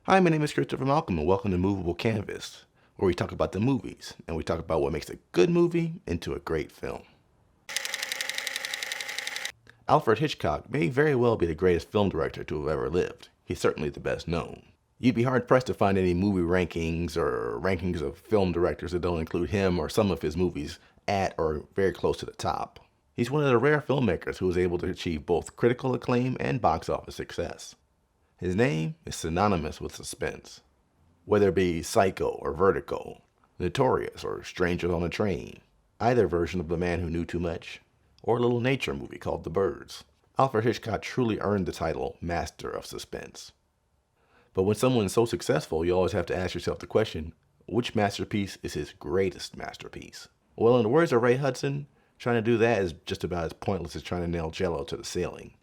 Hi, my name is Christopher Malcolm, and welcome to Movable Canvas, where we talk about the movies, and we talk about what makes a good movie into a great film. Alfred Hitchcock may very well be the greatest film director to have ever lived. He's certainly the best known. You'd be hard-pressed to find any movie rankings or rankings of film directors that don't include him or some of his movies at or very close to the top. He's one of the rare filmmakers who was able to achieve both critical acclaim and box office success. His name is synonymous with suspense. Whether it be Psycho or Vertigo, Notorious or Strangers on a Train, either version of The Man Who Knew Too Much, or a little nature movie called The Birds, Alfred Hitchcock truly earned the title Master of Suspense. But when someone's so successful, you always have to ask yourself the question, which masterpiece is his greatest masterpiece? Well, in the words of Ray Hudson, trying to do that is just about as pointless as trying to nail jello to the ceiling.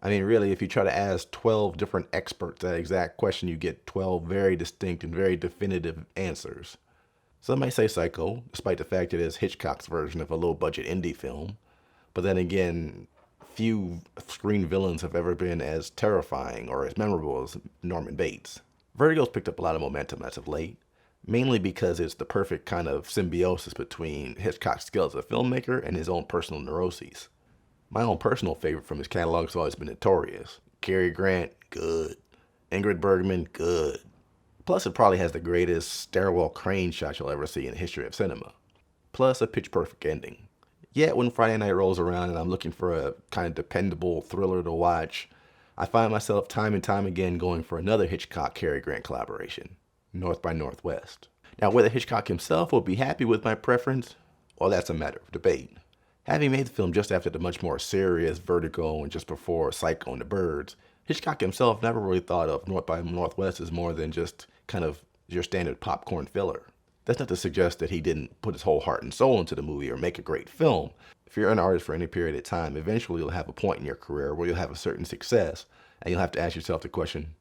I mean, really, if you try to ask 12 different experts that exact question, you get 12 very distinct and very definitive answers. Some may say Psycho, despite the fact it is Hitchcock's version of a low-budget indie film. But then again, few screen villains have ever been as terrifying or as memorable as Norman Bates. Vertigo's picked up a lot of momentum as of late, mainly because it's the perfect kind of symbiosis between Hitchcock's skill as a filmmaker and his own personal neuroses. My own personal favorite from his catalog has always been Notorious. Cary Grant, good. Ingrid Bergman, good. Plus, it probably has the greatest stairwell crane shot you'll ever see in the history of cinema. Plus, a pitch-perfect ending. Yet, when Friday night rolls around and I'm looking for a kind of dependable thriller to watch, I find myself time and time again going for another Hitchcock-Cary Grant collaboration, North by Northwest. Now, whether Hitchcock himself will be happy with my preference, well, that's a matter of debate. Having made the film just after the much more serious Vertigo and just before Psycho and the Birds, Hitchcock himself never really thought of North by Northwest as more than just kind of your standard popcorn filler. That's not to suggest that he didn't put his whole heart and soul into the movie or make a great film. If you're an artist for any period of time, eventually you'll have a point in your career where you'll have a certain success, and you'll have to ask yourself the question,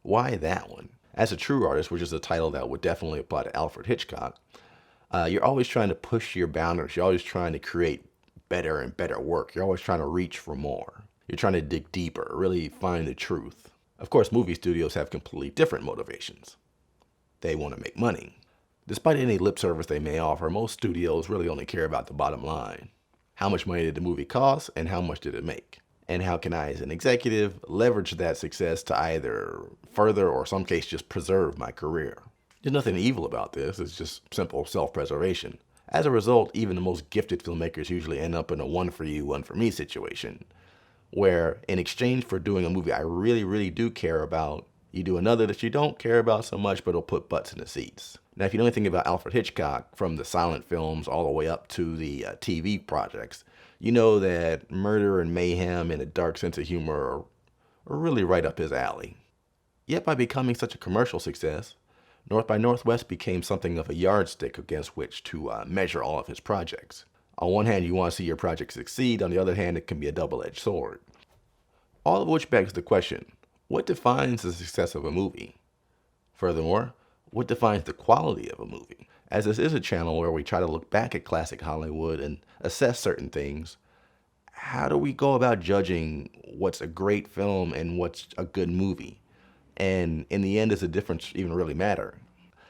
why that one? As a true artist, which is a title that would definitely apply to Alfred Hitchcock, you're always trying to push your boundaries. You're always trying to create better and better work. You're always trying to reach for more. You're trying to dig deeper, really find the truth. Of course, movie studios have completely different motivations. They want to make money. Despite any lip service they may offer, most studios really only care about the bottom line. How much money did the movie cost and how much did it make? And how can I, as an executive, leverage that success to either further or in some case just preserve my career? There's nothing evil about this. It's just simple self-preservation. As a result, even the most gifted filmmakers usually end up in a one for you, one for me situation, where in exchange for doing a movie I really, really do care about, you do another that you don't care about so much, but it'll put butts in the seats. Now, if you know anything about Alfred Hitchcock, from the silent films all the way up to the TV projects, you know that murder and mayhem and a dark sense of humor are really right up his alley. Yet by becoming such a commercial success, North by Northwest became something of a yardstick against which to measure all of his projects. On one hand, you want to see your project succeed. On the other hand, it can be a double-edged sword. All of which begs the question, what defines the success of a movie? Furthermore, what defines the quality of a movie? As this is a channel where we try to look back at classic Hollywood and assess certain things, how do we go about judging what's a great film and what's a good movie? And in the end, does the difference even really matter?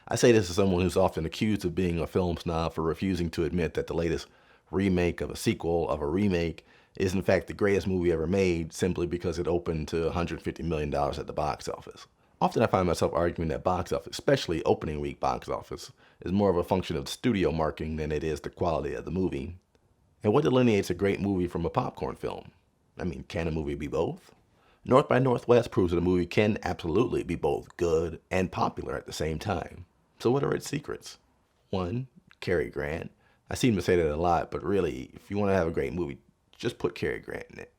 I say this as someone who's often accused of being a film snob for refusing to admit that the latest remake of a sequel of a remake is in fact the greatest movie ever made simply because it opened to $150 million at the box office. Often I find myself arguing that box office, especially opening week box office, is more of a function of the studio marketing than it is the quality of the movie. And what delineates a great movie from a popcorn film? I mean, can a movie be both? North by Northwest proves that a movie can absolutely be both good and popular at the same time. So what are its secrets? 1, Cary Grant. I seem to say that a lot, but really, if you want to have a great movie, just put Cary Grant in it.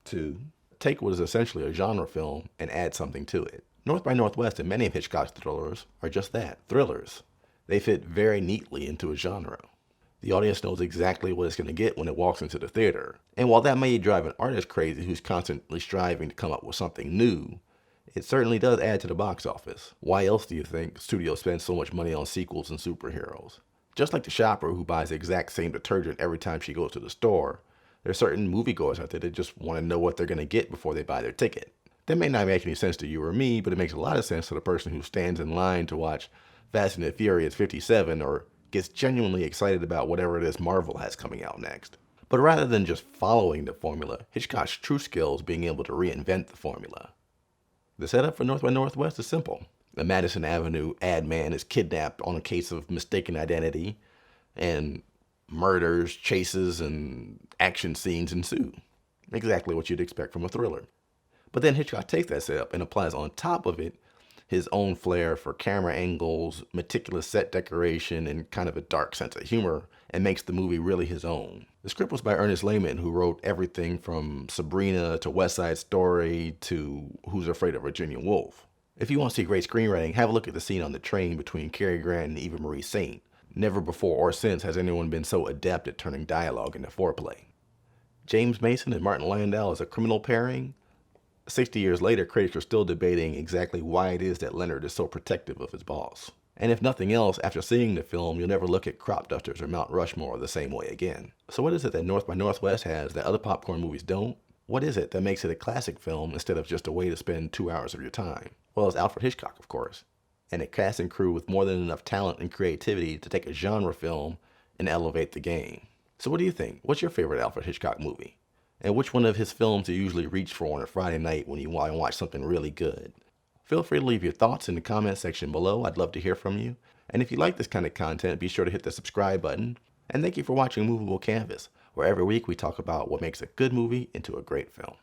2, take what is essentially a genre film and add something to it. North by Northwest and many of Hitchcock's thrillers are just that, thrillers. They fit very neatly into a genre. The audience knows exactly what it's going to get when it walks into the theater. And while that may drive an artist crazy who's constantly striving to come up with something new, it certainly does add to the box office. Why else do you think studios spend so much money on sequels and superheroes? Just like the shopper who buys the exact same detergent every time she goes to the store, there are certain moviegoers out there that just want to know what they're going to get before they buy their ticket. That may not make any sense to you or me, but it makes a lot of sense to the person who stands in line to watch Fast and the Furious 57 or gets genuinely excited about whatever it is Marvel has coming out next. But rather than just following the formula, Hitchcock's true skill is being able to reinvent the formula. The setup for North by Northwest is simple. The Madison Avenue ad man is kidnapped on a case of mistaken identity, and murders, chases, and action scenes ensue. Exactly what you'd expect from a thriller. But then Hitchcock takes that setup and applies on top of it his own flair for camera angles, meticulous set decoration, and kind of a dark sense of humor, and makes the movie really his own. The script was by Ernest Lehman, who wrote everything from Sabrina to West Side Story to Who's Afraid of Virginia Woolf. If you want to see great screenwriting, have a look at the scene on the train between Cary Grant and Eva Marie Saint. Never before or since has anyone been so adept at turning dialogue into foreplay. James Mason and Martin Landau as a criminal pairing. 60 years later, critics are still debating exactly why it is that Leonard is so protective of his boss. And if nothing else, after seeing the film, you'll never look at Crop Dusters or Mount Rushmore the same way again. So what is it that North by Northwest has that other popcorn movies don't? What is it that makes it a classic film instead of just a way to spend 2 hours of your time? Well, it's Alfred Hitchcock, of course, and a cast and crew with more than enough talent and creativity to take a genre film and elevate the game. So what do you think? What's your favorite Alfred Hitchcock movie? And which one of his films do you usually reach for on a Friday night when you want to watch something really good? Feel free to leave your thoughts in the comment section below. I'd love to hear from you. And if you like this kind of content, be sure to hit the subscribe button. And thank you for watching Movable Canvas, where every week we talk about what makes a good movie into a great film.